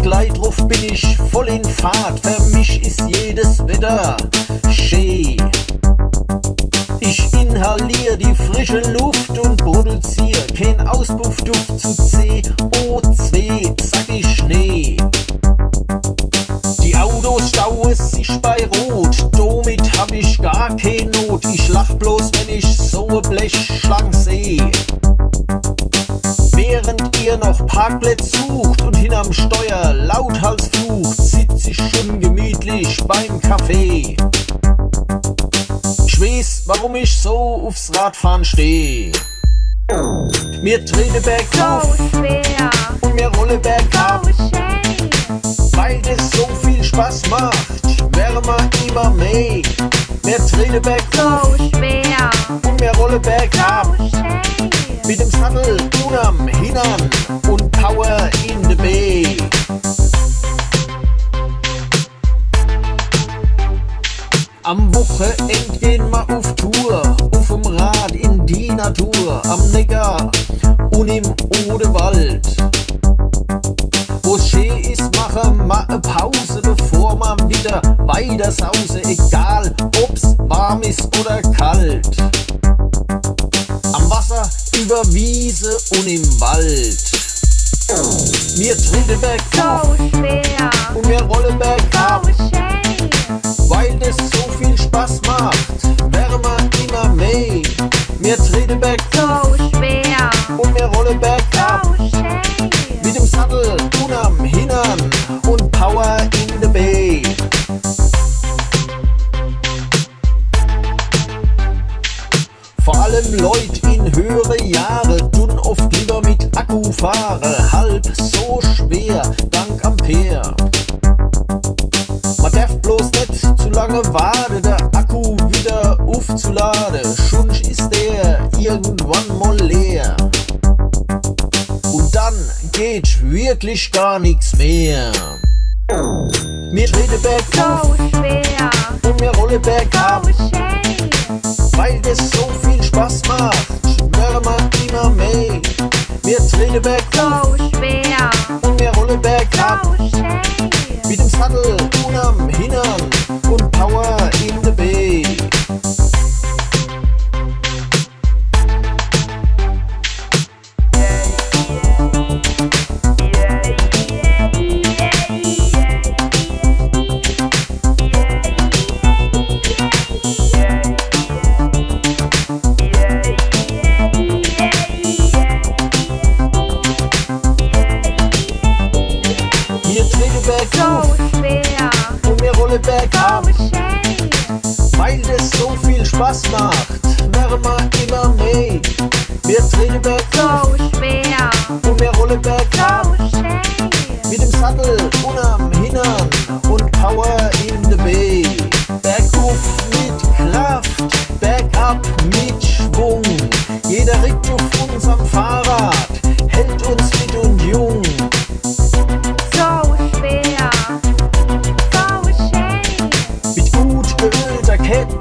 gleich drauf bin ich voll in Fahrt. Für mich ist jedes Wetter schön. Ich inhalier die frische Luft und produziere kein Auspuffduft zu CO2, sag ich Schnee. Die Autos stauen sich bei Rot, damit hab ich gar keine Not. Ich lach bloß, wenn ich so eine Blechschlange seh. Während ihr noch Parkplätze sucht und hinterm Steuer lauthals flucht, sitz ich schon gemütlich beim Kaffee. Ich weiß, warum ich so aufs Radfahren steh. Mir trete bergauf und mir rolle bergab, weil das so viel Spaß macht, wäre man immer mehr. Mir trete bergauf und mir rolle bergab, mit dem Sattel unterm Hintern und Power in the Bay. Am Wochenend gehen wir auf Tour, auf'm Rad in die Natur, am Neckar und im Odewald. Wo's schön ist, machen wir eine Pause, bevor wir wieder weiter sausen, egal ob's warm ist oder kalt. Am Wasser, über Wiese und im Wald. Wir treten bergauf und wir rollen bergab, weil das so viel Spaß macht, wäre man immer mehr. Wir treten bergauf und wir rollen bergab, mit dem Sattel unterm Hintern und Power in the Bay. Vor allem Leute in höhere Jahre tun oft lieber mit Akku fahren, halb so schwer, dank Ampere. Man darf bloß nicht zu lange warten, der Akku wieder aufzuladen, sonst ist der irgendwann mal leer. Und dann geht wirklich gar nichts mehr. Wir treten bergauf und wir rollen bergab, weil das so viel Spaß macht, wäre man immer mehr. Wir treten bergauf und wir rollen bergab, mit dem Sattel unterm Hintern und Power in the Bay. Wir treten bergauf und wir rollen bergab, weil das so viel Spaß macht, wäre man immer mehr. Wir treten bergauf und wir rollen bergab, mit dem Sattel unterm Hintern und Power in the Bay. Bergauf mit Kraft, bergab mit Schwung. Jeder Ritt auf unserem Fahrrad hält uns fit und jung. Mit gut geölter Kette